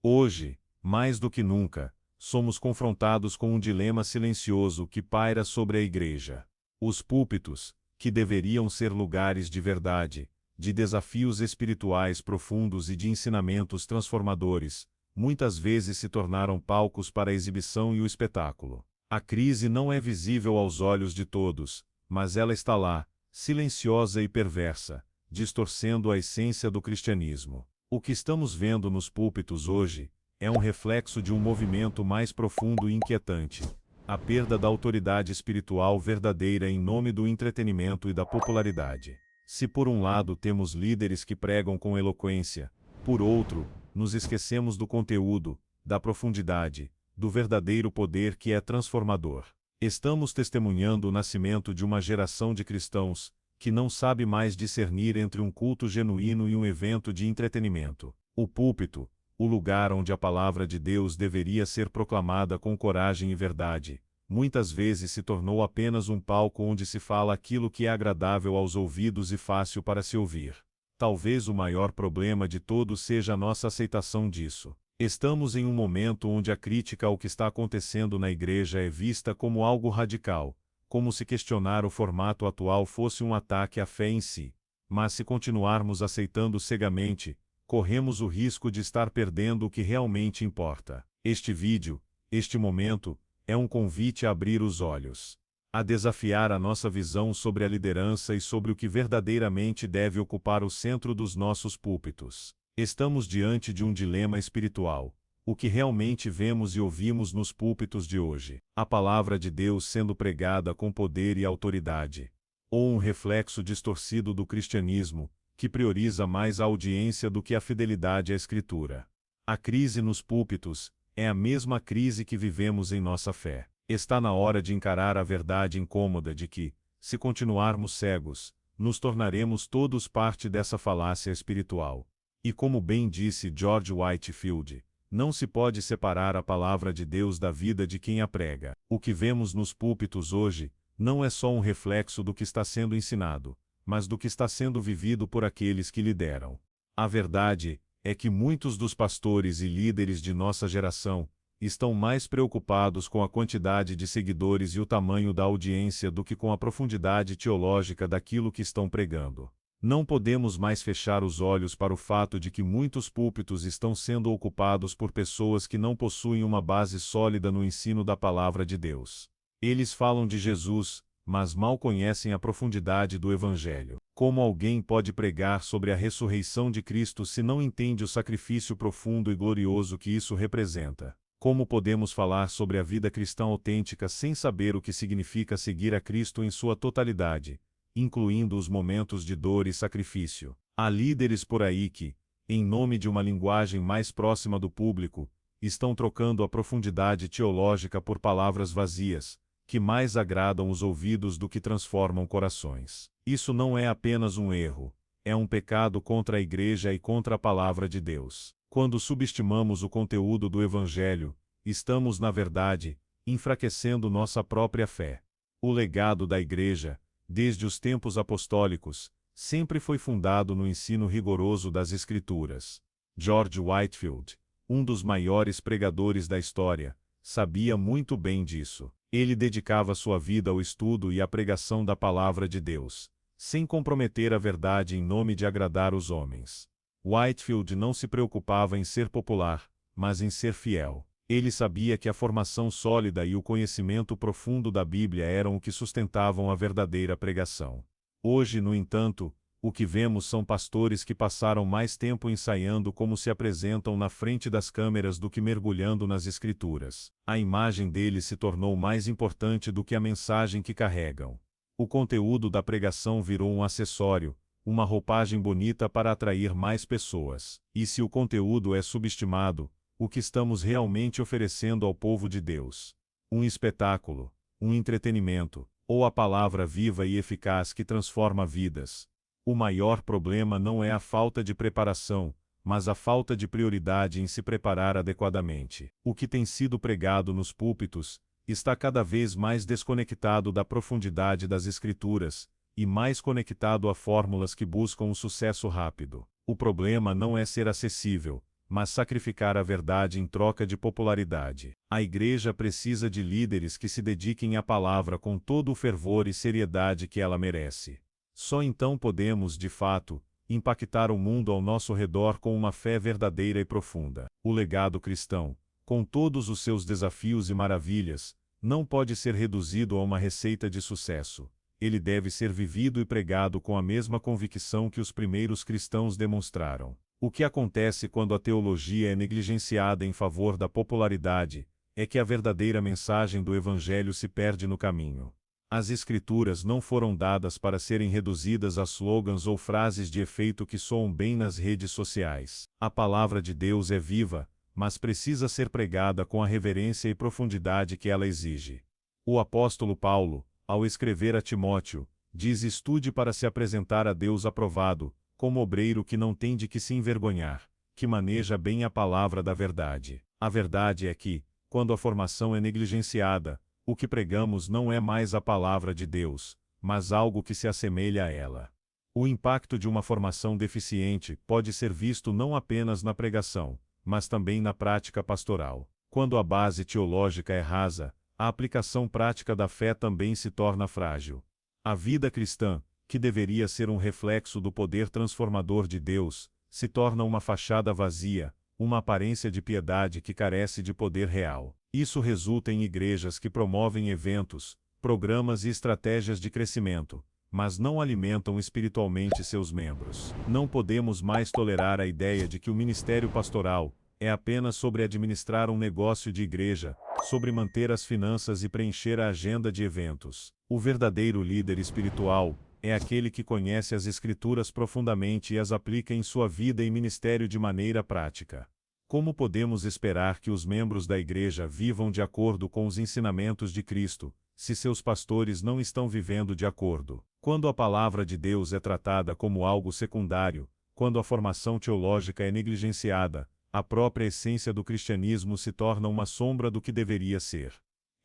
Hoje, mais do que nunca, somos confrontados com um dilema silencioso que paira sobre a Igreja. Os púlpitos, que deveriam ser lugares de verdade, de desafios espirituais profundos e de ensinamentos transformadores, muitas vezes se tornaram palcos para a exibição e o espetáculo. A crise não é visível aos olhos de todos, mas ela está lá, silenciosa e perversa, distorcendo a essência do cristianismo. O que estamos vendo nos púlpitos hoje é um reflexo de um movimento mais profundo e inquietante: a perda da autoridade espiritual verdadeira em nome do entretenimento e da popularidade. Se por um lado temos líderes que pregam com eloquência, por outro, nos esquecemos do conteúdo, da profundidade, do verdadeiro poder que é transformador. Estamos testemunhando o nascimento de uma geração de cristãos que não sabe mais discernir entre um culto genuíno e um evento de entretenimento. O púlpito, o lugar onde a palavra de Deus deveria ser proclamada com coragem e verdade, muitas vezes se tornou apenas um palco onde se fala aquilo que é agradável aos ouvidos e fácil para se ouvir. Talvez o maior problema de todos seja a nossa aceitação disso. Estamos em um momento onde a crítica ao que está acontecendo na Igreja é vista como algo radical, como se questionar o formato atual fosse um ataque à fé em si. Mas se continuarmos aceitando cegamente, corremos o risco de estar perdendo o que realmente importa. Este vídeo, este momento, é um convite a abrir os olhos, a desafiar a nossa visão sobre a liderança e sobre o que verdadeiramente deve ocupar o centro dos nossos púlpitos. Estamos diante de um dilema espiritual. O que realmente vemos e ouvimos nos púlpitos de hoje? A palavra de Deus sendo pregada com poder e autoridade? Ou um reflexo distorcido do cristianismo, que prioriza mais a audiência do que a fidelidade à Escritura? A crise nos púlpitos é a mesma crise que vivemos em nossa fé. Está na hora de encarar a verdade incômoda de que, se continuarmos cegos, nos tornaremos todos parte dessa falácia espiritual. E como bem disse George Whitefield, não se pode separar a palavra de Deus da vida de quem a prega. O que vemos nos púlpitos hoje não é só um reflexo do que está sendo ensinado, mas do que está sendo vivido por aqueles que lideram. A verdade é que muitos dos pastores e líderes de nossa geração estão mais preocupados com a quantidade de seguidores e o tamanho da audiência do que com a profundidade teológica daquilo que estão pregando. Não podemos mais fechar os olhos para o fato de que muitos púlpitos estão sendo ocupados por pessoas que não possuem uma base sólida no ensino da palavra de Deus. Eles falam de Jesus, mas mal conhecem a profundidade do Evangelho. Como alguém pode pregar sobre a ressurreição de Cristo se não entende o sacrifício profundo e glorioso que isso representa? Como podemos falar sobre a vida cristã autêntica sem saber o que significa seguir a Cristo em sua totalidade, incluindo os momentos de dor e sacrifício? Há líderes por aí que, em nome de uma linguagem mais próxima do público, estão trocando a profundidade teológica por palavras vazias, que mais agradam os ouvidos do que transformam corações. Isso não é apenas um erro, é um pecado contra a Igreja e contra a palavra de Deus. Quando subestimamos o conteúdo do Evangelho, estamos, na verdade, enfraquecendo nossa própria fé. O legado da Igreja, desde os tempos apostólicos, sempre foi fundado no ensino rigoroso das Escrituras. George Whitefield, um dos maiores pregadores da história, sabia muito bem disso. Ele dedicava sua vida ao estudo e à pregação da palavra de Deus, sem comprometer a verdade em nome de agradar os homens. Whitefield não se preocupava em ser popular, mas em ser fiel. Ele sabia que a formação sólida e o conhecimento profundo da Bíblia eram o que sustentavam a verdadeira pregação. Hoje, no entanto, o que vemos são pastores que passaram mais tempo ensaiando como se apresentam na frente das câmeras do que mergulhando nas Escrituras. A imagem deles se tornou mais importante do que a mensagem que carregam. O conteúdo da pregação virou um acessório, uma roupagem bonita para atrair mais pessoas. E se o conteúdo é subestimado, o que estamos realmente oferecendo ao povo de Deus? Um espetáculo, um entretenimento, ou a palavra viva e eficaz que transforma vidas? O maior problema não é a falta de preparação, mas a falta de prioridade em se preparar adequadamente. O que tem sido pregado nos púlpitos está cada vez mais desconectado da profundidade das Escrituras, e mais conectado a fórmulas que buscam um sucesso rápido. O problema não é ser acessível, mas sacrificar a verdade em troca de popularidade. A igreja precisa de líderes que se dediquem à palavra com todo o fervor e seriedade que ela merece. Só então podemos, de fato, impactar o mundo ao nosso redor com uma fé verdadeira e profunda. O legado cristão, com todos os seus desafios e maravilhas, não pode ser reduzido a uma receita de sucesso. Ele deve ser vivido e pregado com a mesma convicção que os primeiros cristãos demonstraram. O que acontece quando a teologia é negligenciada em favor da popularidade é que a verdadeira mensagem do Evangelho se perde no caminho. As Escrituras não foram dadas para serem reduzidas a slogans ou frases de efeito que soam bem nas redes sociais. A palavra de Deus é viva, mas precisa ser pregada com a reverência e profundidade que ela exige. O apóstolo Paulo, ao escrever a Timóteo, diz: estude para se apresentar a Deus aprovado, como obreiro que não tem de que se envergonhar, que maneja bem a palavra da verdade. A verdade é que, quando a formação é negligenciada, o que pregamos não é mais a palavra de Deus, mas algo que se assemelha a ela. O impacto de uma formação deficiente pode ser visto não apenas na pregação, mas também na prática pastoral. Quando a base teológica é rasa, a aplicação prática da fé também se torna frágil. A vida cristã, que deveria ser um reflexo do poder transformador de Deus, se torna uma fachada vazia, uma aparência de piedade que carece de poder real. Isso resulta em igrejas que promovem eventos, programas e estratégias de crescimento, mas não alimentam espiritualmente seus membros. Não podemos mais tolerar a ideia de que o ministério pastoral é apenas sobre administrar um negócio de igreja, sobre manter as finanças e preencher a agenda de eventos. O verdadeiro líder espiritual é aquele que conhece as Escrituras profundamente e as aplica em sua vida e ministério de maneira prática. Como podemos esperar que os membros da igreja vivam de acordo com os ensinamentos de Cristo, se seus pastores não estão vivendo de acordo? Quando a palavra de Deus é tratada como algo secundário, quando a formação teológica é negligenciada, a própria essência do cristianismo se torna uma sombra do que deveria ser.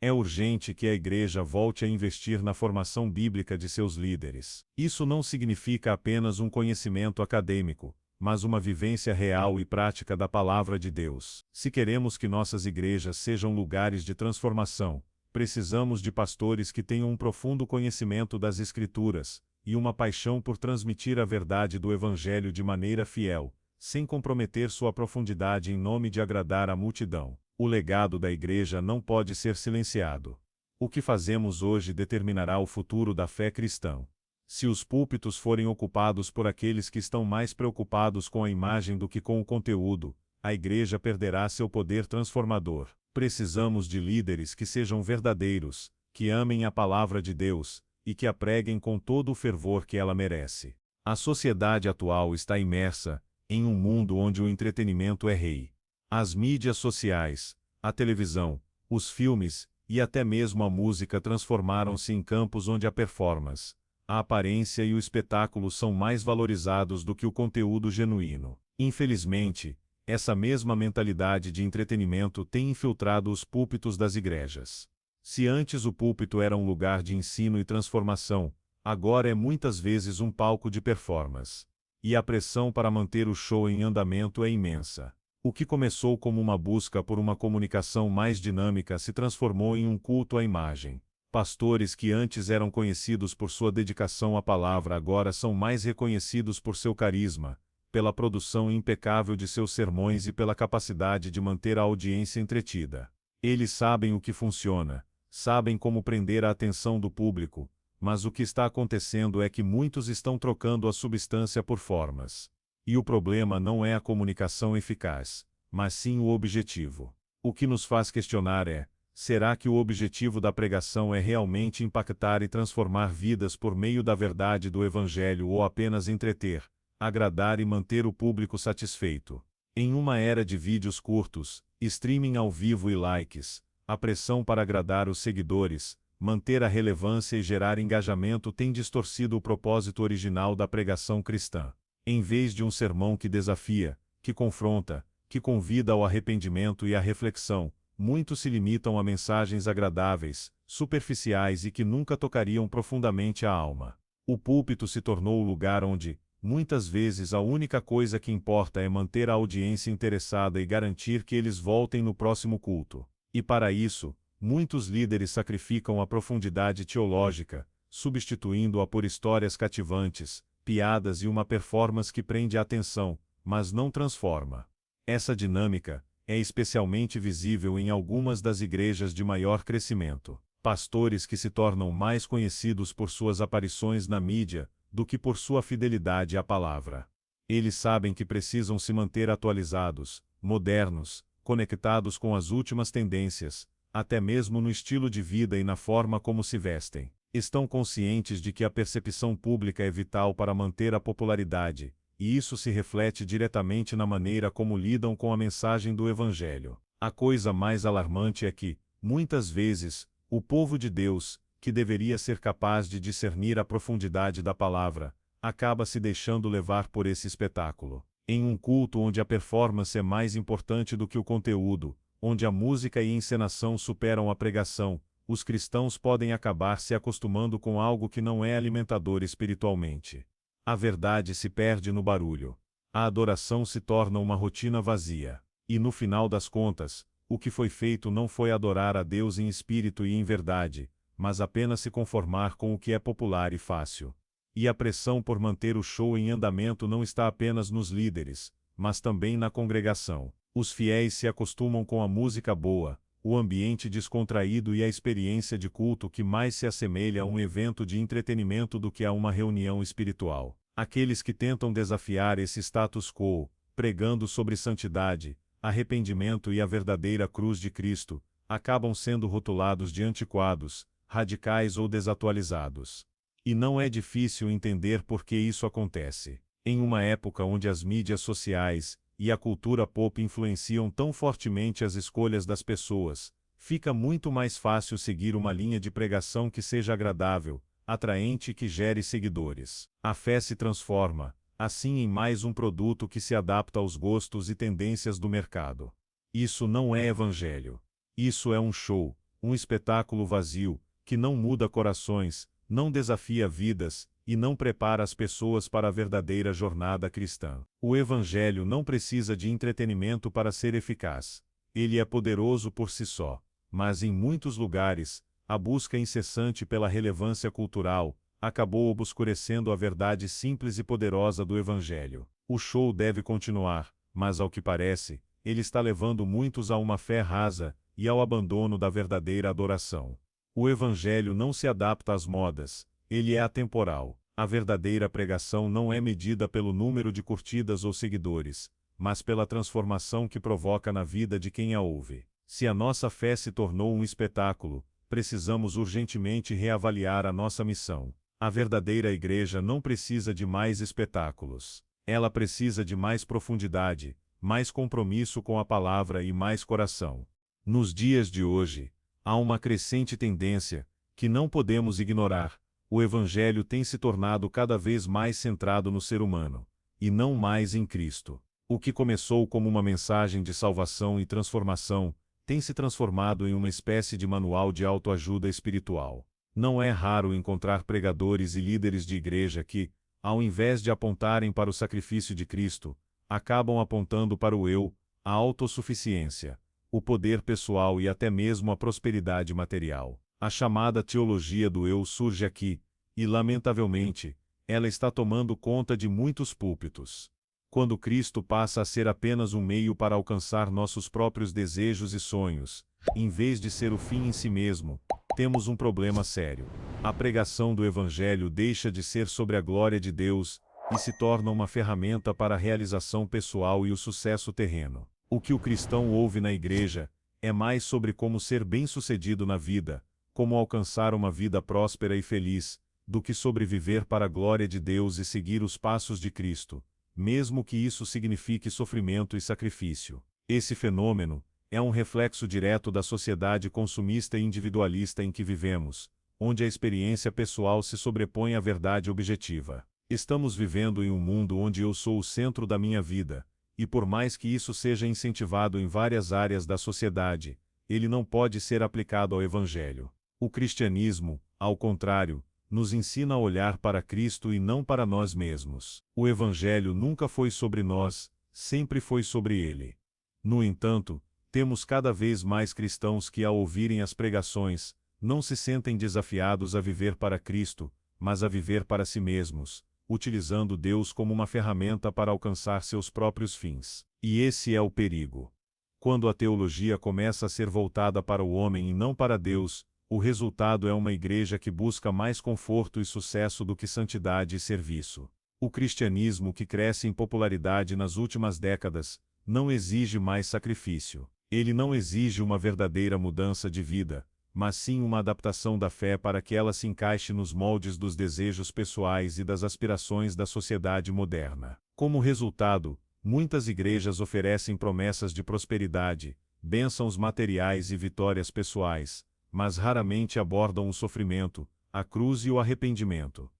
É urgente que a igreja volte a investir na formação bíblica de seus líderes. Isso não significa apenas um conhecimento acadêmico, mas uma vivência real e prática da palavra de Deus. Se queremos que nossas igrejas sejam lugares de transformação, precisamos de pastores que tenham um profundo conhecimento das Escrituras e uma paixão por transmitir a verdade do Evangelho de maneira fiel, sem comprometer sua profundidade em nome de agradar a multidão. O legado da igreja não pode ser silenciado. O que fazemos hoje determinará o futuro da fé cristã. Se os púlpitos forem ocupados por aqueles que estão mais preocupados com a imagem do que com o conteúdo, a igreja perderá seu poder transformador. Precisamos de líderes que sejam verdadeiros, que amem a palavra de Deus, e que a preguem com todo o fervor que ela merece. A sociedade atual está imersa em um mundo onde o entretenimento é rei. As mídias sociais, a televisão, os filmes e até mesmo a música transformaram-se em campos onde a performance, a aparência e o espetáculo são mais valorizados do que o conteúdo genuíno. Infelizmente, essa mesma mentalidade de entretenimento tem infiltrado os púlpitos das igrejas. Se antes o púlpito era um lugar de ensino e transformação, agora é muitas vezes um palco de performance. E a pressão para manter o show em andamento é imensa. O que começou como uma busca por uma comunicação mais dinâmica se transformou em um culto à imagem. Pastores que antes eram conhecidos por sua dedicação à palavra agora são mais reconhecidos por seu carisma, pela produção impecável de seus sermões e pela capacidade de manter a audiência entretida. Eles sabem o que funciona, sabem como prender a atenção do público, mas o que está acontecendo é que muitos estão trocando a substância por formas. E o problema não é a comunicação eficaz, mas sim o objetivo. O que nos faz questionar é: será que o objetivo da pregação é realmente impactar e transformar vidas por meio da verdade do Evangelho ou apenas entreter, agradar e manter o público satisfeito? Em uma era de vídeos curtos, streaming ao vivo e likes, a pressão para agradar os seguidores, manter a relevância e gerar engajamento tem distorcido o propósito original da pregação cristã. Em vez de um sermão que desafia, que confronta, que convida ao arrependimento e à reflexão, muitos se limitam a mensagens agradáveis, superficiais e que nunca tocariam profundamente a alma. O púlpito se tornou o lugar onde, muitas vezes a única coisa que importa é manter a audiência interessada e garantir que eles voltem no próximo culto. E para isso, muitos líderes sacrificam a profundidade teológica, substituindo-a por histórias cativantes, piadas e uma performance que prende a atenção, mas não transforma. Essa dinâmica é especialmente visível em algumas das igrejas de maior crescimento. Pastores que se tornam mais conhecidos por suas aparições na mídia do que por sua fidelidade à palavra. Eles sabem que precisam se manter atualizados, modernos, conectados com as últimas tendências, até mesmo no estilo de vida e na forma como se vestem. Estão conscientes de que a percepção pública é vital para manter a popularidade, e isso se reflete diretamente na maneira como lidam com a mensagem do Evangelho. A coisa mais alarmante é que, muitas vezes, o povo de Deus, que deveria ser capaz de discernir a profundidade da palavra, acaba se deixando levar por esse espetáculo. Em um culto onde a performance é mais importante do que o conteúdo, onde a música e a encenação superam a pregação, os cristãos podem acabar se acostumando com algo que não é alimentador espiritualmente. A verdade se perde no barulho. A adoração se torna uma rotina vazia. E no final das contas, o que foi feito não foi adorar a Deus em espírito e em verdade, mas apenas se conformar com o que é popular e fácil. E a pressão por manter o show em andamento não está apenas nos líderes, mas também na congregação. Os fiéis se acostumam com a música boa, o ambiente descontraído e a experiência de culto que mais se assemelha a um evento de entretenimento do que a uma reunião espiritual. Aqueles que tentam desafiar esse status quo, pregando sobre santidade, arrependimento e a verdadeira cruz de Cristo, acabam sendo rotulados de antiquados, radicais ou desatualizados. E não é difícil entender por que isso acontece. Em uma época onde as mídias sociais e a cultura pop influenciam tão fortemente as escolhas das pessoas, fica muito mais fácil seguir uma linha de pregação que seja agradável, atraente e que gere seguidores. A fé se transforma, assim, em mais um produto que se adapta aos gostos e tendências do mercado. Isso não é evangelho. Isso é um show, um espetáculo vazio, que não muda corações, não desafia vidas, e não prepara as pessoas para a verdadeira jornada cristã. O Evangelho não precisa de entretenimento para ser eficaz. Ele é poderoso por si só, mas em muitos lugares, a busca incessante pela relevância cultural acabou obscurecendo a verdade simples e poderosa do Evangelho. O show deve continuar, mas ao que parece, ele está levando muitos a uma fé rasa e ao abandono da verdadeira adoração. O Evangelho não se adapta às modas, ele é atemporal. A verdadeira pregação não é medida pelo número de curtidas ou seguidores, mas pela transformação que provoca na vida de quem a ouve. Se a nossa fé se tornou um espetáculo, precisamos urgentemente reavaliar a nossa missão. A verdadeira igreja não precisa de mais espetáculos. Ela precisa de mais profundidade, mais compromisso com a palavra e mais coração. Nos dias de hoje, há uma crescente tendência, que não podemos ignorar. O Evangelho tem se tornado cada vez mais centrado no ser humano, e não mais em Cristo. O que começou como uma mensagem de salvação e transformação, tem se transformado em uma espécie de manual de autoajuda espiritual. Não é raro encontrar pregadores e líderes de igreja que, ao invés de apontarem para o sacrifício de Cristo, acabam apontando para o eu, a autossuficiência, o poder pessoal e até mesmo a prosperidade material. A chamada teologia do eu surge aqui, e lamentavelmente, ela está tomando conta de muitos púlpitos. Quando Cristo passa a ser apenas um meio para alcançar nossos próprios desejos e sonhos, em vez de ser o fim em si mesmo, temos um problema sério. A pregação do Evangelho deixa de ser sobre a glória de Deus, e se torna uma ferramenta para a realização pessoal e o sucesso terreno. O que o cristão ouve na igreja é mais sobre como ser bem-sucedido na vida, como alcançar uma vida próspera e feliz, do que sobreviver para a glória de Deus e seguir os passos de Cristo, mesmo que isso signifique sofrimento e sacrifício. Esse fenômeno é um reflexo direto da sociedade consumista e individualista em que vivemos, onde a experiência pessoal se sobrepõe à verdade objetiva. Estamos vivendo em um mundo onde eu sou o centro da minha vida, e por mais que isso seja incentivado em várias áreas da sociedade, ele não pode ser aplicado ao Evangelho. O cristianismo, ao contrário, nos ensina a olhar para Cristo e não para nós mesmos. O Evangelho nunca foi sobre nós, sempre foi sobre Ele. No entanto, temos cada vez mais cristãos que, ao ouvirem as pregações, não se sentem desafiados a viver para Cristo, mas a viver para si mesmos, utilizando Deus como uma ferramenta para alcançar seus próprios fins. E esse é o perigo. Quando a teologia começa a ser voltada para o homem e não para Deus, o resultado é uma igreja que busca mais conforto e sucesso do que santidade e serviço. O cristianismo que cresce em popularidade nas últimas décadas não exige mais sacrifício. Ele não exige uma verdadeira mudança de vida, mas sim uma adaptação da fé para que ela se encaixe nos moldes dos desejos pessoais e das aspirações da sociedade moderna. Como resultado, muitas igrejas oferecem promessas de prosperidade, bênçãos materiais e vitórias pessoais, mas raramente abordam o sofrimento, a cruz e o arrependimento.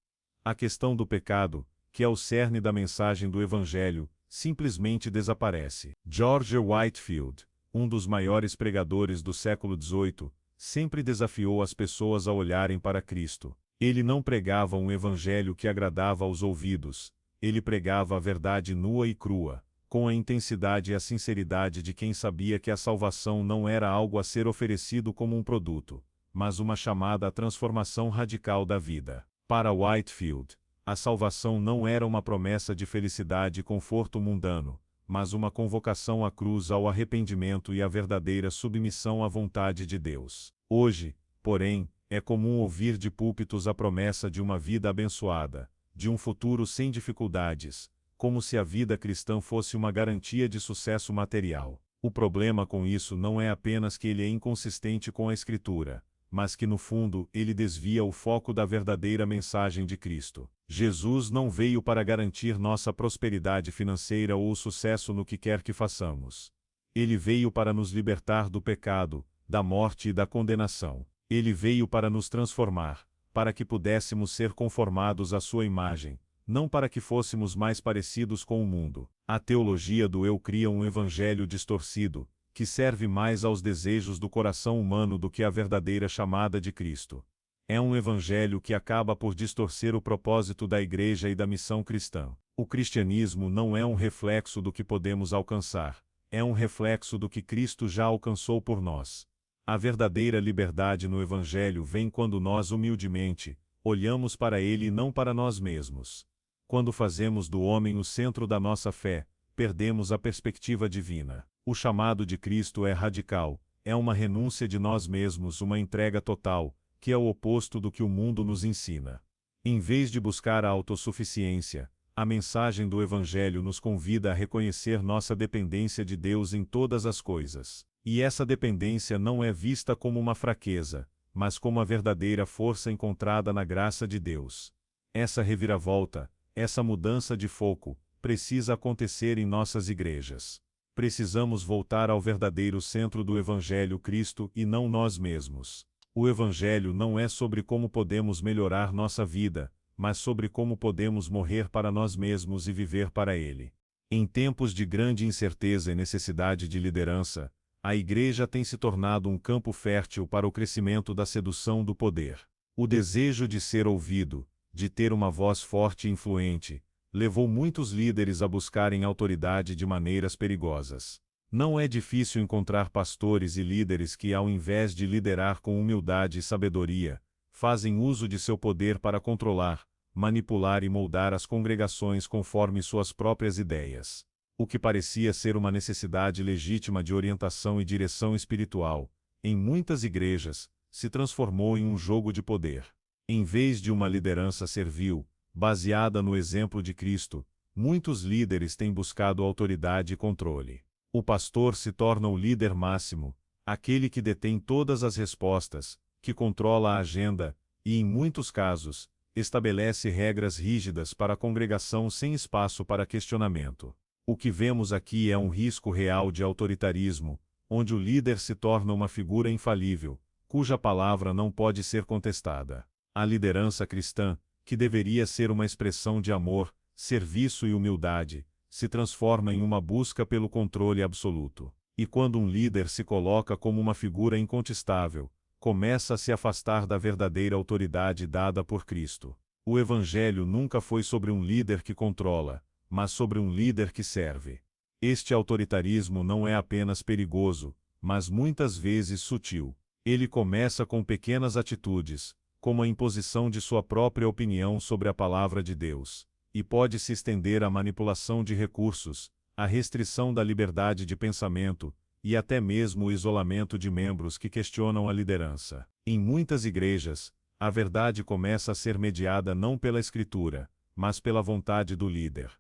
A questão do pecado, que é o cerne da mensagem do Evangelho, simplesmente desaparece. George Whitefield, um dos maiores pregadores do século XVIII, sempre desafiou as pessoas a olharem para Cristo. Ele não pregava um evangelho que agradava aos ouvidos, ele pregava a verdade nua e crua, com a intensidade e a sinceridade de quem sabia que a salvação não era algo a ser oferecido como um produto, mas uma chamada à transformação radical da vida. Para Whitefield, a salvação não era uma promessa de felicidade e conforto mundano, mas uma convocação à cruz, ao arrependimento e à verdadeira submissão à vontade de Deus. Hoje, porém, é comum ouvir de púlpitos a promessa de uma vida abençoada, de um futuro sem dificuldades, como se a vida cristã fosse uma garantia de sucesso material. O problema com isso não é apenas que ele é inconsistente com a Escritura, mas que no fundo ele desvia o foco da verdadeira mensagem de Cristo. Jesus não veio para garantir nossa prosperidade financeira ou o sucesso no que quer que façamos. Ele veio para nos libertar do pecado, da morte e da condenação. Ele veio para nos transformar, para que pudéssemos ser conformados à sua imagem, não para que fôssemos mais parecidos com o mundo. A teologia do eu cria um evangelho distorcido, que serve mais aos desejos do coração humano do que à verdadeira chamada de Cristo. É um evangelho que acaba por distorcer o propósito da igreja e da missão cristã. O cristianismo não é um reflexo do que podemos alcançar, é um reflexo do que Cristo já alcançou por nós. A verdadeira liberdade no evangelho vem quando nós humildemente olhamos para ele e não para nós mesmos. Quando fazemos do homem o centro da nossa fé, perdemos a perspectiva divina. O chamado de Cristo é radical, é uma renúncia de nós mesmos, uma entrega total, que é o oposto do que o mundo nos ensina. Em vez de buscar a autossuficiência, a mensagem do Evangelho nos convida a reconhecer nossa dependência de Deus em todas as coisas. E essa dependência não é vista como uma fraqueza, mas como a verdadeira força encontrada na graça de Deus. Essa reviravolta, essa mudança de foco, precisa acontecer em nossas igrejas. Precisamos voltar ao verdadeiro centro do Evangelho, Cristo, e não nós mesmos. O Evangelho não é sobre como podemos melhorar nossa vida, mas sobre como podemos morrer para nós mesmos e viver para Ele. Em tempos de grande incerteza e necessidade de liderança, a igreja tem se tornado um campo fértil para o crescimento da sedução do poder. O desejo de ser ouvido, de ter uma voz forte e influente, levou muitos líderes a buscarem autoridade de maneiras perigosas. Não é difícil encontrar pastores e líderes que, ao invés de liderar com humildade e sabedoria, fazem uso de seu poder para controlar, manipular e moldar as congregações conforme suas próprias ideias. O que parecia ser uma necessidade legítima de orientação e direção espiritual, em muitas igrejas, se transformou em um jogo de poder. Em vez de uma liderança servil, baseada no exemplo de Cristo, muitos líderes têm buscado autoridade e controle. O pastor se torna o líder máximo, aquele que detém todas as respostas, que controla a agenda e, em muitos casos, estabelece regras rígidas para a congregação sem espaço para questionamento. O que vemos aqui é um risco real de autoritarismo, onde o líder se torna uma figura infalível, cuja palavra não pode ser contestada. A liderança cristã, que deveria ser uma expressão de amor, serviço e humildade, se transforma em uma busca pelo controle absoluto. E quando um líder se coloca como uma figura incontestável, começa a se afastar da verdadeira autoridade dada por Cristo. O Evangelho nunca foi sobre um líder que controla, mas sobre um líder que serve. Este autoritarismo não é apenas perigoso, mas muitas vezes sutil. Ele começa com pequenas atitudes, como a imposição de sua própria opinião sobre a palavra de Deus, e pode se estender à manipulação de recursos, à restrição da liberdade de pensamento, e até mesmo o isolamento de membros que questionam a liderança. Em muitas igrejas, a verdade começa a ser mediada não pela Escritura, mas pela vontade do líder.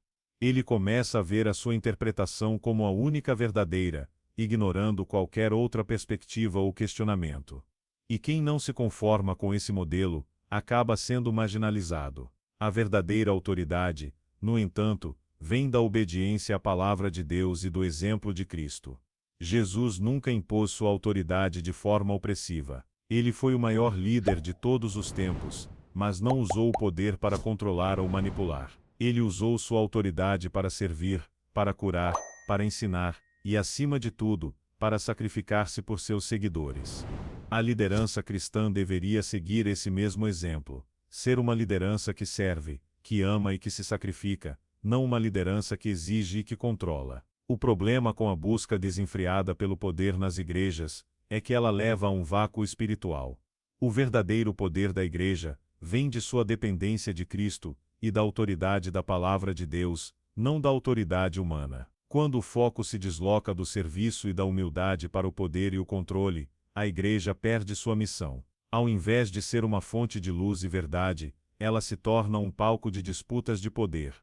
Ele começa a ver a sua interpretação como a única verdadeira, ignorando qualquer outra perspectiva ou questionamento. E quem não se conforma com esse modelo, acaba sendo marginalizado. A verdadeira autoridade, no entanto, vem da obediência à palavra de Deus e do exemplo de Cristo. Jesus nunca impôs sua autoridade de forma opressiva. Ele foi o maior líder de todos os tempos, mas não usou o poder para controlar ou manipular. Ele usou sua autoridade para servir, para curar, para ensinar, e acima de tudo, para sacrificar-se por seus seguidores. A liderança cristã deveria seguir esse mesmo exemplo, ser uma liderança que serve, que ama e que se sacrifica, não uma liderança que exige e que controla. O problema com a busca desenfreada pelo poder nas igrejas é que ela leva a um vácuo espiritual. O verdadeiro poder da igreja vem de sua dependência de Cristo e da autoridade da palavra de Deus, não da autoridade humana. Quando o foco se desloca do serviço e da humildade para o poder e o controle, a igreja perde sua missão. Ao invés de ser uma fonte de luz e verdade, ela se torna um palco de disputas de poder.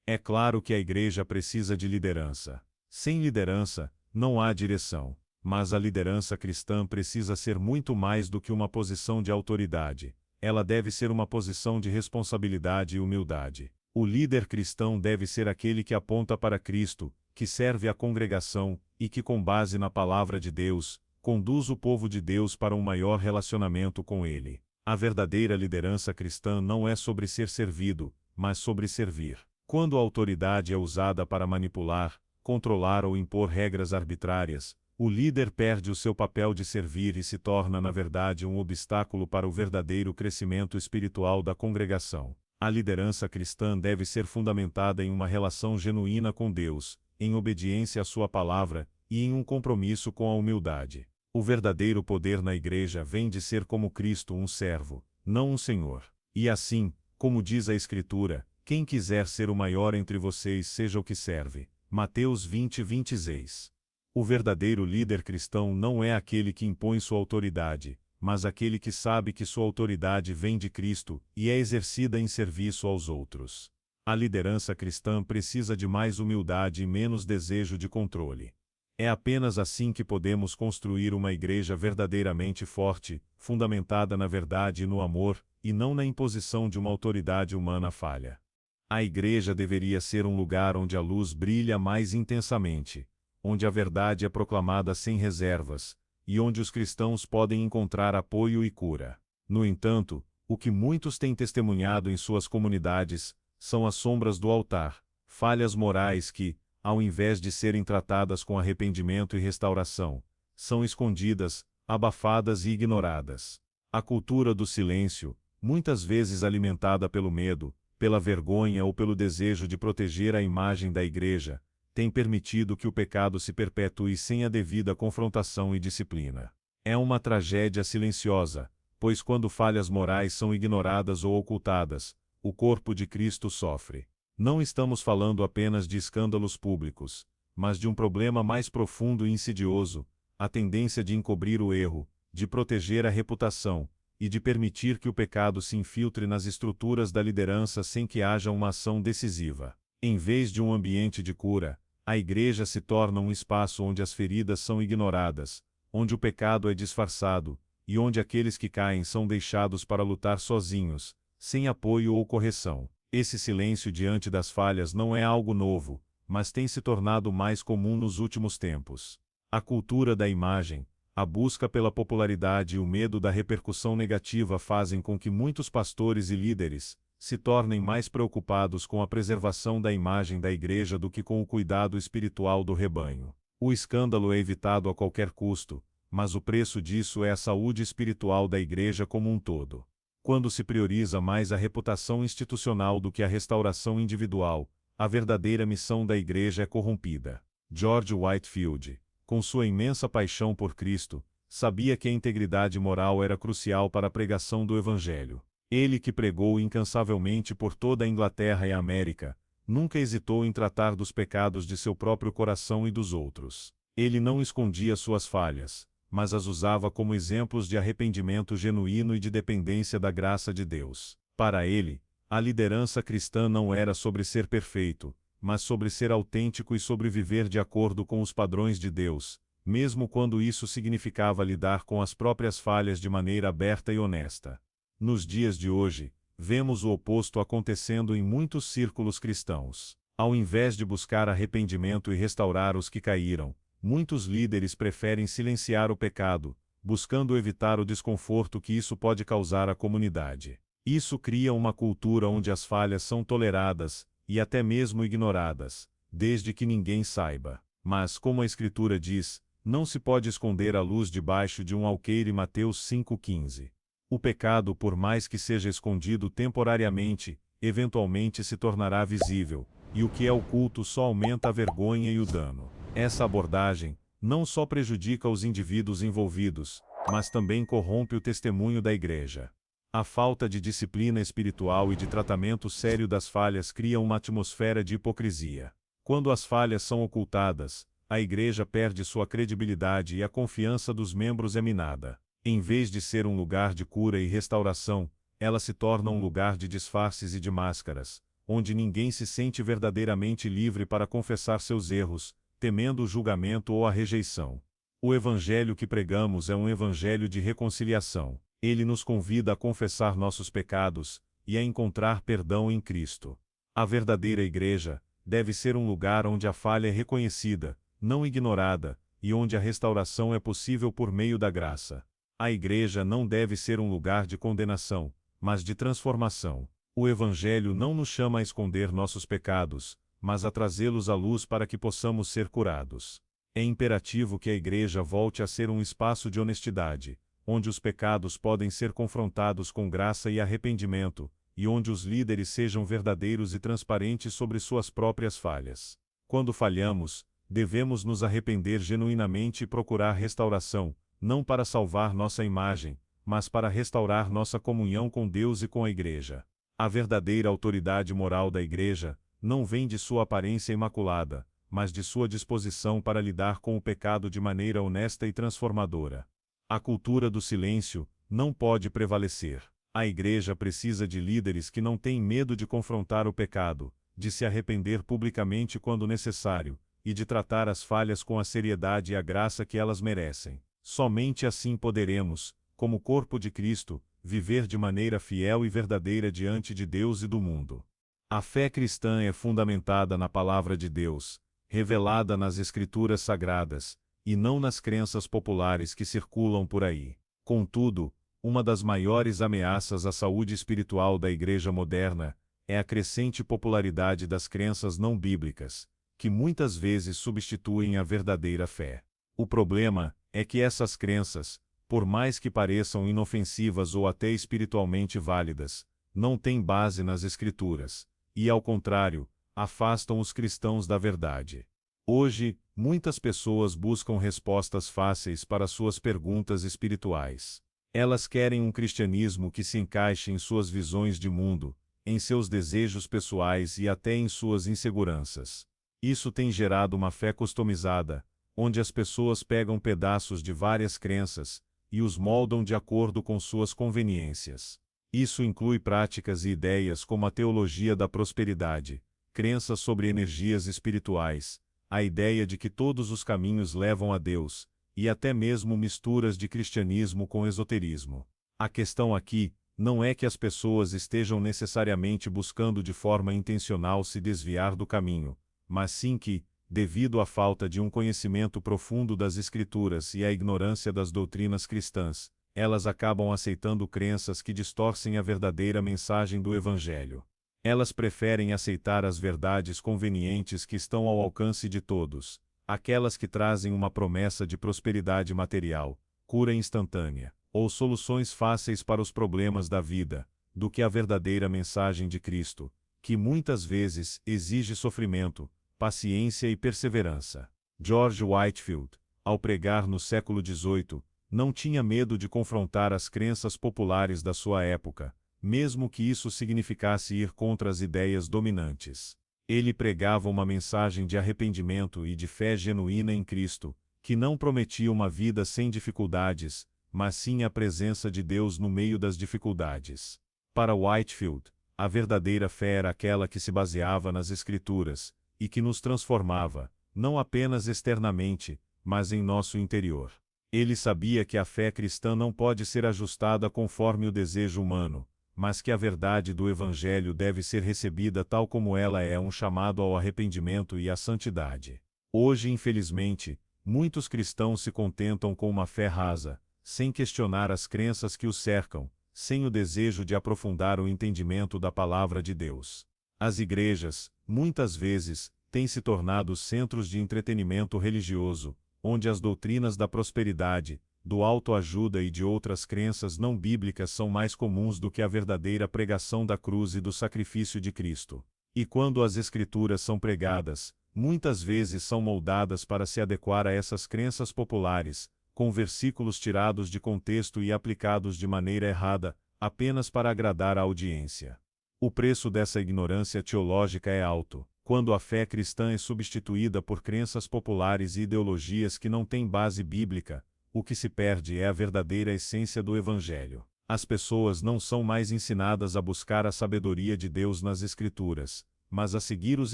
É claro que a igreja precisa de liderança. Sem liderança, não há direção. Mas a liderança cristã precisa ser muito mais do que uma posição de autoridade. Ela deve ser uma posição de responsabilidade e humildade. O líder cristão deve ser aquele que aponta para Cristo, que serve a congregação, e que, com base na palavra de Deus, conduz o povo de Deus para um maior relacionamento com Ele. A verdadeira liderança cristã não é sobre ser servido, mas sobre servir. Quando a autoridade é usada para manipular, controlar ou impor regras arbitrárias, o líder perde o seu papel de servir e se torna, na verdade, um obstáculo para o verdadeiro crescimento espiritual da congregação. A liderança cristã deve ser fundamentada em uma relação genuína com Deus, em obediência à sua palavra, e em um compromisso com a humildade. O verdadeiro poder na igreja vem de ser como Cristo, um servo, não um senhor. E assim, como diz a Escritura, quem quiser ser o maior entre vocês seja o que serve. Mateus 20:26. O verdadeiro líder cristão não é aquele que impõe sua autoridade, mas aquele que sabe que sua autoridade vem de Cristo e é exercida em serviço aos outros. A liderança cristã precisa de mais humildade e menos desejo de controle. É apenas assim que podemos construir uma igreja verdadeiramente forte, fundamentada na verdade e no amor, e não na imposição de uma autoridade humana falha. A igreja deveria ser um lugar onde a luz brilha mais intensamente, onde a verdade é proclamada sem reservas, e onde os cristãos podem encontrar apoio e cura. No entanto, o que muitos têm testemunhado em suas comunidades são as sombras do altar, falhas morais que, ao invés de serem tratadas com arrependimento e restauração, são escondidas, abafadas e ignoradas. A cultura do silêncio, muitas vezes alimentada pelo medo, pela vergonha ou pelo desejo de proteger a imagem da igreja, tem permitido que o pecado se perpetue sem a devida confrontação e disciplina. É uma tragédia silenciosa, pois quando falhas morais são ignoradas ou ocultadas, o corpo de Cristo sofre. Não estamos falando apenas de escândalos públicos, mas de um problema mais profundo e insidioso, a tendência de encobrir o erro, de proteger a reputação, e de permitir que o pecado se infiltre nas estruturas da liderança sem que haja uma ação decisiva. Em vez de um ambiente de cura, a igreja se torna um espaço onde as feridas são ignoradas, onde o pecado é disfarçado, e onde aqueles que caem são deixados para lutar sozinhos, sem apoio ou correção. Esse silêncio diante das falhas não é algo novo, mas tem se tornado mais comum nos últimos tempos. A cultura da imagem, a busca pela popularidade e o medo da repercussão negativa fazem com que muitos pastores e líderes se tornem mais preocupados com a preservação da imagem da igreja do que com o cuidado espiritual do rebanho. O escândalo é evitado a qualquer custo, mas o preço disso é a saúde espiritual da Igreja como um todo. Quando se prioriza mais a reputação institucional do que a restauração individual, a verdadeira missão da Igreja é corrompida. George Whitefield, com sua imensa paixão por Cristo, sabia que a integridade moral era crucial para a pregação do Evangelho. Ele, que pregou incansavelmente por toda a Inglaterra e a América, nunca hesitou em tratar dos pecados de seu próprio coração e dos outros. Ele não escondia suas falhas, mas as usava como exemplos de arrependimento genuíno e de dependência da graça de Deus. Para ele, a liderança cristã não era sobre ser perfeito, mas sobre ser autêntico e sobre viver de acordo com os padrões de Deus, mesmo quando isso significava lidar com as próprias falhas de maneira aberta e honesta. Nos dias de hoje, vemos o oposto acontecendo em muitos círculos cristãos. Ao invés de buscar arrependimento e restaurar os que caíram, muitos líderes preferem silenciar o pecado, buscando evitar o desconforto que isso pode causar à comunidade. Isso cria uma cultura onde as falhas são toleradas, e até mesmo ignoradas, desde que ninguém saiba. Mas, como a Escritura diz, não se pode esconder a luz debaixo de um alqueire. Mateus 5,15. O pecado, por mais que seja escondido temporariamente, eventualmente se tornará visível, e o que é oculto só aumenta a vergonha e o dano. Essa abordagem não só prejudica os indivíduos envolvidos, mas também corrompe o testemunho da Igreja. A falta de disciplina espiritual e de tratamento sério das falhas cria uma atmosfera de hipocrisia. Quando as falhas são ocultadas, a Igreja perde sua credibilidade e a confiança dos membros é minada. Em vez de ser um lugar de cura e restauração, ela se torna um lugar de disfarces e de máscaras, onde ninguém se sente verdadeiramente livre para confessar seus erros, temendo o julgamento ou a rejeição. O Evangelho que pregamos é um Evangelho de reconciliação. Ele nos convida a confessar nossos pecados e a encontrar perdão em Cristo. A verdadeira Igreja deve ser um lugar onde a falha é reconhecida, não ignorada, e onde a restauração é possível por meio da graça. A Igreja não deve ser um lugar de condenação, mas de transformação. O Evangelho não nos chama a esconder nossos pecados, mas a trazê-los à luz para que possamos ser curados. É imperativo que a Igreja volte a ser um espaço de honestidade, onde os pecados podem ser confrontados com graça e arrependimento, e onde os líderes sejam verdadeiros e transparentes sobre suas próprias falhas. Quando falhamos, devemos nos arrepender genuinamente e procurar restauração, não para salvar nossa imagem, mas para restaurar nossa comunhão com Deus e com a Igreja. A verdadeira autoridade moral da Igreja não vem de sua aparência imaculada, mas de sua disposição para lidar com o pecado de maneira honesta e transformadora. A cultura do silêncio não pode prevalecer. A Igreja precisa de líderes que não têm medo de confrontar o pecado, de se arrepender publicamente quando necessário, e de tratar as falhas com a seriedade e a graça que elas merecem. Somente assim poderemos, como corpo de Cristo, viver de maneira fiel e verdadeira diante de Deus e do mundo. A fé cristã é fundamentada na Palavra de Deus, revelada nas Escrituras Sagradas, e não nas crenças populares que circulam por aí. Contudo, uma das maiores ameaças à saúde espiritual da Igreja moderna é a crescente popularidade das crenças não bíblicas, que muitas vezes substituem a verdadeira fé. O problema é que essas crenças, por mais que pareçam inofensivas ou até espiritualmente válidas, não têm base nas Escrituras, e, ao contrário, afastam os cristãos da verdade. Hoje, muitas pessoas buscam respostas fáceis para suas perguntas espirituais. Elas querem um cristianismo que se encaixe em suas visões de mundo, em seus desejos pessoais e até em suas inseguranças. Isso tem gerado uma fé customizada, onde as pessoas pegam pedaços de várias crenças e os moldam de acordo com suas conveniências. Isso inclui práticas e ideias como a teologia da prosperidade, crenças sobre energias espirituais, a ideia de que todos os caminhos levam a Deus, e até mesmo misturas de cristianismo com esoterismo. A questão aqui não é que as pessoas estejam necessariamente buscando de forma intencional se desviar do caminho, mas sim que, devido à falta de um conhecimento profundo das Escrituras e à ignorância das doutrinas cristãs, elas acabam aceitando crenças que distorcem a verdadeira mensagem do Evangelho. Elas preferem aceitar as verdades convenientes que estão ao alcance de todos, aquelas que trazem uma promessa de prosperidade material, cura instantânea, ou soluções fáceis para os problemas da vida, do que a verdadeira mensagem de Cristo, que muitas vezes exige sofrimento, paciência e perseverança. George Whitefield, ao pregar no século XVIII, não tinha medo de confrontar as crenças populares da sua época, mesmo que isso significasse ir contra as ideias dominantes. Ele pregava uma mensagem de arrependimento e de fé genuína em Cristo, que não prometia uma vida sem dificuldades, mas sim a presença de Deus no meio das dificuldades. Para Whitefield, a verdadeira fé era aquela que se baseava nas Escrituras, e que nos transformava, não apenas externamente, mas em nosso interior. Ele sabia que a fé cristã não pode ser ajustada conforme o desejo humano, mas que a verdade do Evangelho deve ser recebida tal como ela é, um chamado ao arrependimento e à santidade. Hoje, infelizmente, muitos cristãos se contentam com uma fé rasa, sem questionar as crenças que os cercam, sem o desejo de aprofundar o entendimento da palavra de Deus. As igrejas, muitas vezes, têm se tornado centros de entretenimento religioso, onde as doutrinas da prosperidade, do autoajuda e de outras crenças não bíblicas são mais comuns do que a verdadeira pregação da cruz e do sacrifício de Cristo. E quando as Escrituras são pregadas, muitas vezes são moldadas para se adequar a essas crenças populares, com versículos tirados de contexto e aplicados de maneira errada, apenas para agradar a audiência. O preço dessa ignorância teológica é alto, quando a fé cristã é substituída por crenças populares e ideologias que não têm base bíblica. O que se perde é a verdadeira essência do Evangelho. As pessoas não são mais ensinadas a buscar a sabedoria de Deus nas Escrituras, mas a seguir os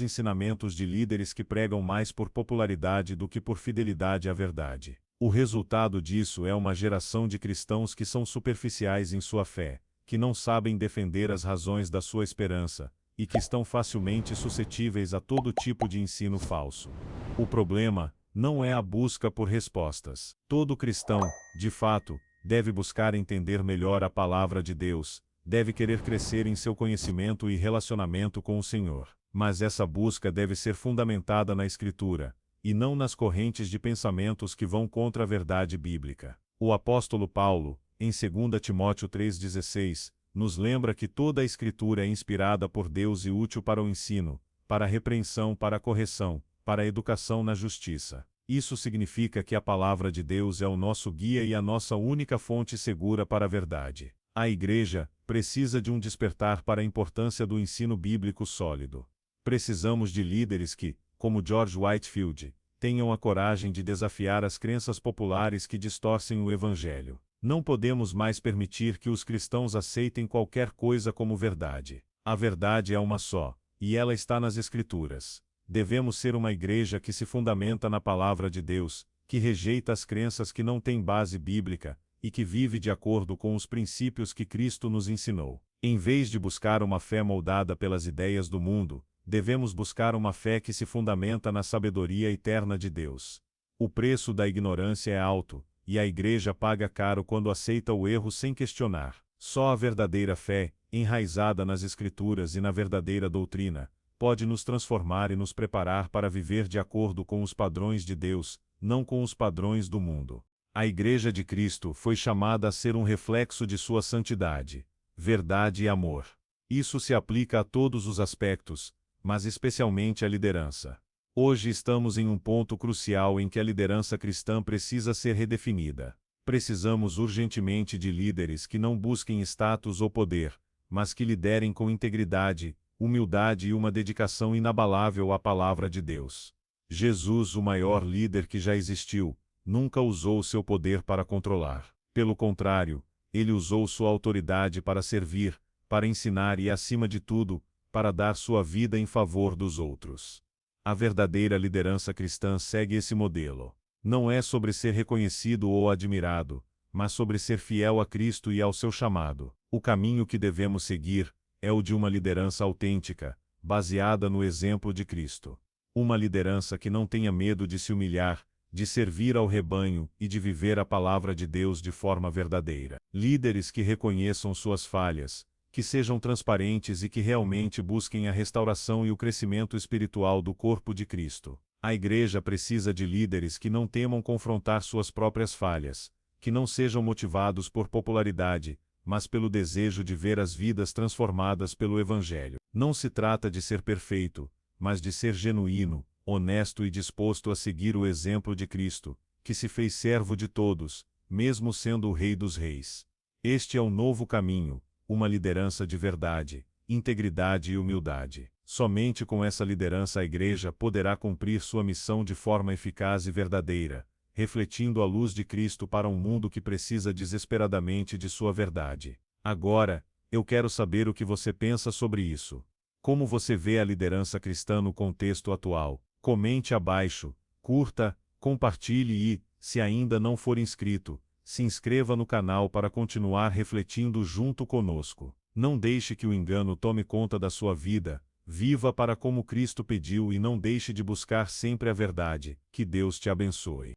ensinamentos de líderes que pregam mais por popularidade do que por fidelidade à verdade. O resultado disso é uma geração de cristãos que são superficiais em sua fé, que não sabem defender as razões da sua esperança, e que estão facilmente suscetíveis a todo tipo de ensino falso. O problema não é a busca por respostas. Todo cristão, de fato, deve buscar entender melhor a palavra de Deus, deve querer crescer em seu conhecimento e relacionamento com o Senhor. Mas essa busca deve ser fundamentada na Escritura, e não nas correntes de pensamentos que vão contra a verdade bíblica. O apóstolo Paulo, em 2 Timóteo 3,16, nos lembra que toda a Escritura é inspirada por Deus e útil para o ensino, para a repreensão, para a correção, para a educação na justiça. Isso significa que a palavra de Deus é o nosso guia e a nossa única fonte segura para a verdade. A Igreja precisa de um despertar para a importância do ensino bíblico sólido. Precisamos de líderes que, como George Whitefield, tenham a coragem de desafiar as crenças populares que distorcem o Evangelho. Não podemos mais permitir que os cristãos aceitem qualquer coisa como verdade. A verdade é uma só, e ela está nas Escrituras. Devemos ser uma igreja que se fundamenta na palavra de Deus, que rejeita as crenças que não têm base bíblica, e que vive de acordo com os princípios que Cristo nos ensinou. Em vez de buscar uma fé moldada pelas ideias do mundo, devemos buscar uma fé que se fundamenta na sabedoria eterna de Deus. O preço da ignorância é alto, e a igreja paga caro quando aceita o erro sem questionar. Só a verdadeira fé, enraizada nas Escrituras e na verdadeira doutrina, pode nos transformar e nos preparar para viver de acordo com os padrões de Deus, não com os padrões do mundo. A Igreja de Cristo foi chamada a ser um reflexo de sua santidade, verdade e amor. Isso se aplica a todos os aspectos, mas especialmente à liderança. Hoje estamos em um ponto crucial em que a liderança cristã precisa ser redefinida. Precisamos urgentemente de líderes que não busquem status ou poder, mas que liderem com integridade, humildade e uma dedicação inabalável à palavra de Deus. Jesus, o maior líder que já existiu, nunca usou seu poder para controlar. Pelo contrário, ele usou sua autoridade para servir, para ensinar e, acima de tudo, para dar sua vida em favor dos outros. A verdadeira liderança cristã segue esse modelo. Não é sobre ser reconhecido ou admirado, mas sobre ser fiel a Cristo e ao seu chamado. O caminho que devemos seguir é o de uma liderança autêntica, baseada no exemplo de Cristo. Uma liderança que não tenha medo de se humilhar, de servir ao rebanho e de viver a palavra de Deus de forma verdadeira. Líderes que reconheçam suas falhas, que sejam transparentes e que realmente busquem a restauração e o crescimento espiritual do corpo de Cristo. A igreja precisa de líderes que não temam confrontar suas próprias falhas, que não sejam motivados por popularidade, mas pelo desejo de ver as vidas transformadas pelo Evangelho. Não se trata de ser perfeito, mas de ser genuíno, honesto e disposto a seguir o exemplo de Cristo, que se fez servo de todos, mesmo sendo o Rei dos Reis. Este é o novo caminho, uma liderança de verdade, integridade e humildade. Somente com essa liderança a igreja poderá cumprir sua missão de forma eficaz e verdadeira, refletindo a luz de Cristo para um mundo que precisa desesperadamente de sua verdade. Agora, eu quero saber o que você pensa sobre isso. Como você vê a liderança cristã no contexto atual? Comente abaixo, curta, compartilhe e, se ainda não for inscrito, se inscreva no canal para continuar refletindo junto conosco. Não deixe que o engano tome conta da sua vida, viva para como Cristo pediu e não deixe de buscar sempre a verdade. Que Deus te abençoe.